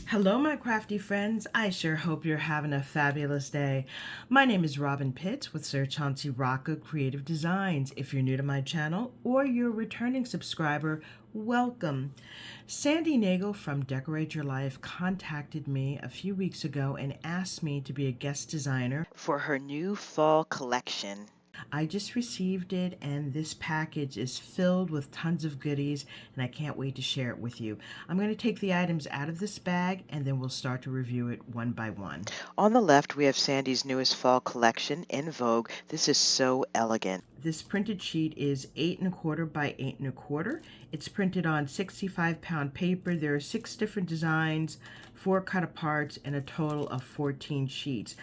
Hello, my crafty friends. I sure hope you're having a fabulous day. My name is Robyn Pitts with Sir Chauncey Rocco Creative Designs. If you're new to my channel or you're a returning subscriber, welcome. Sandy Nagel from Decorate Your Life contacted me a few weeks ago and asked me to be a guest designer for her new fall collection. I just received it, and this package is filled with tons of goodies, and I can't wait to share it with you. I'm going to take the items out of this bag, and then we'll start to review it one by one. On the left, we have Sandy's newest fall collection in Vogue. This is so elegant. This printed sheet is 8 1/4 by 8 1/4. It's printed on 65-pound paper. There are 6 different designs, 4 cut aparts, and a total of 14 sheets.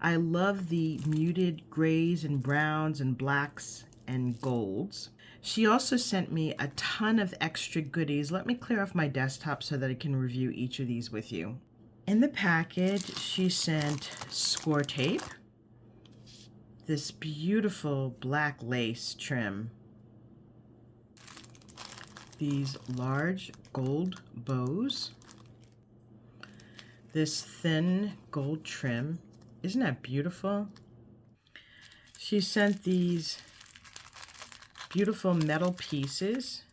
I love the muted grays and browns and blacks and golds. She also sent me a ton of extra goodies. Let me clear off my desktop so that I can review each of these with you. In the package, she sent score tape, this beautiful black lace trim, these large gold bows, this thin gold trim. Isn't that beautiful? She sent these beautiful metal pieces.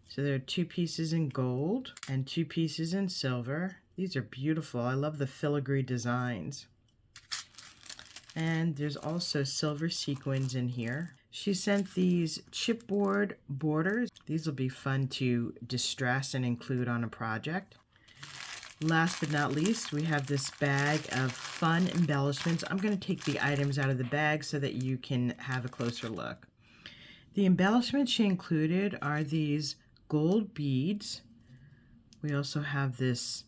So there are 2 pieces in gold and 2 pieces in silver. These are beautiful. I love the filigree designs. And there's also silver sequins in here. She sent these chipboard borders. These will be fun to distress and include on a project. Last but not least, we have this bag of fun embellishments. I'm going to take the items out of the bag so that you can have a closer look. The embellishments she included are these gold beads. We also have this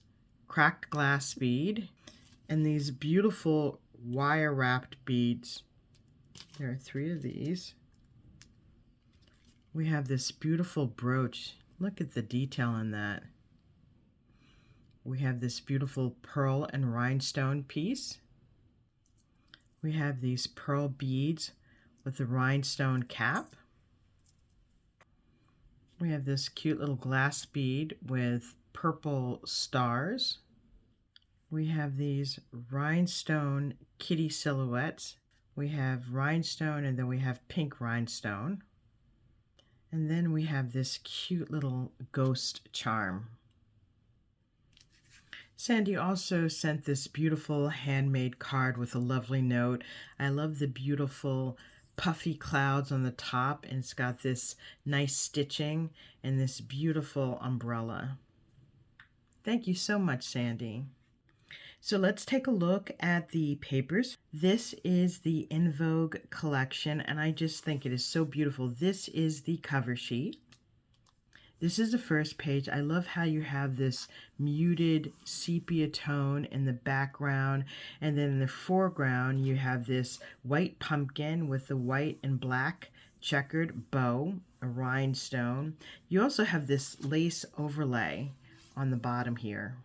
cracked glass bead and these beautiful wire wrapped beads. There are 3 of these. We have this beautiful brooch. Look at the detail in that. We have this beautiful pearl and rhinestone piece. We have these pearl beads with the rhinestone cap. We have this cute little glass bead with purple stars. We have these rhinestone kitty silhouettes. We have rhinestone, and then we have pink rhinestone. And then we have this cute little ghost charm. Sandy also sent this beautiful handmade card with a lovely note. I love the beautiful puffy clouds on the top, and it's got this nice stitching and this beautiful umbrella. Thank you so much, Sandy. So let's take a look at the papers. This is the In Vogue collection, and I just think it is so beautiful. This is the cover sheet. This is the first page. I love how you have this muted sepia tone in the background, and then in the foreground you have this white pumpkin with the white and black checkered bow, a rhinestone. You also have this lace overlay on the bottom here.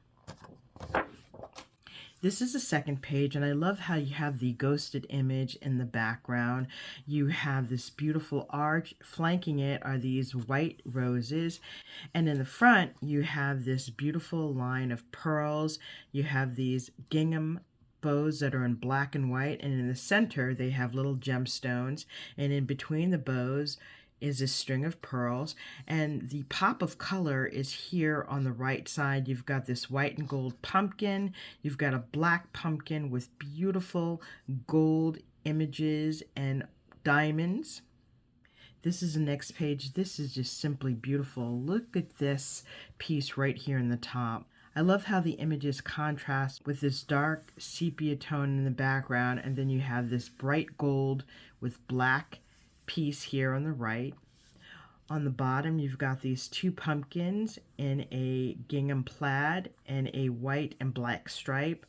This is the second page, and I love how you have the ghosted image in the background. You have this beautiful arch. Flanking it are these white roses. And in the front, you have this beautiful line of pearls. You have these gingham bows that are in black and white. And in the center, they have little gemstones. And in between the bows is a string of pearls, and the pop of color is here on the right side. You've got this white and gold pumpkin, you've got a black pumpkin with beautiful gold images and diamonds. This is the next page. This is just simply beautiful. Look at this piece right here in the top. I love how the images contrast with this dark sepia tone in the background, and then you have this bright gold with black piece here on the right. On the bottom, you've got these 2 pumpkins in a gingham plaid and a white and black stripe.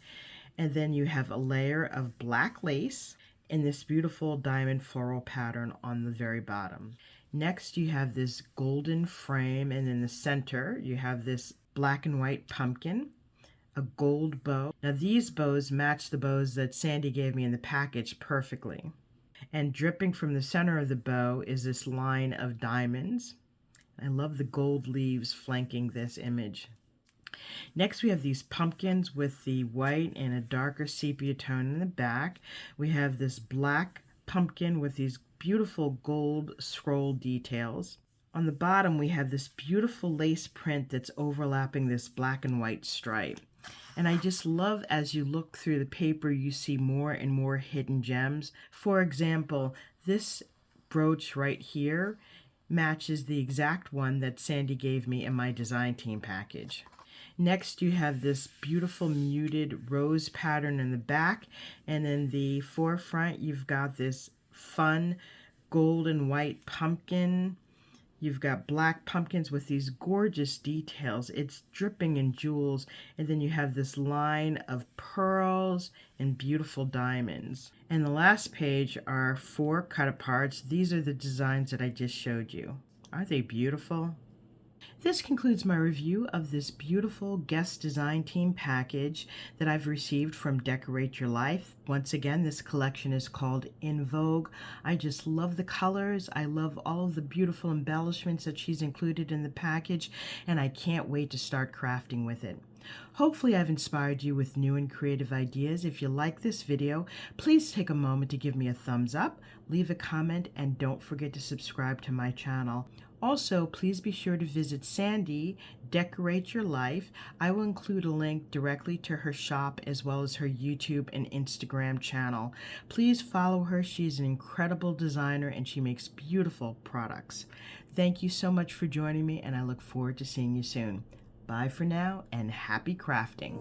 And then you have a layer of black lace and this beautiful diamond floral pattern on the very bottom. Next, you have this golden frame, and in the center, you have this black and white pumpkin, a gold bow. Now, these bows match the bows that Sandy gave me in the package perfectly. And dripping from the center of the bow is this line of diamonds. I love the gold leaves flanking this image. Next, we have these pumpkins with the white and a darker sepia tone in the back. We have this black pumpkin with these beautiful gold scroll details. On the bottom, we have this beautiful lace print that's overlapping this black and white stripe. And I just love, as you look through the paper, you see more and more hidden gems. For example, this brooch right here matches the exact one that Sandy gave me in my design team package. Next, you have this beautiful muted rose pattern in the back, and in the forefront, you've got this fun gold and white pumpkin. You've got black pumpkins with these gorgeous details. It's dripping in jewels. And then you have this line of pearls and beautiful diamonds. And the last page are 4 cut-aparts. These are the designs that I just showed you. Aren't they beautiful? This concludes my review of this beautiful guest design team package that I've received from Decorate Your Life. Once again, this collection is called In Vogue. I just love the colors. I love all of the beautiful embellishments that she's included in the package, and I can't wait to start crafting with it. Hopefully I've inspired you with new and creative ideas. If you like this video, please take a moment to give me a thumbs up, leave a comment, and don't forget to subscribe to my channel. Also, please be sure to visit Sandy, Decorate Your Life. I will include a link directly to her shop as well as her YouTube and Instagram channel. Please follow her. She's an incredible designer and she makes beautiful products. Thank you so much for joining me, and I look forward to seeing you soon. Bye for now, and happy crafting.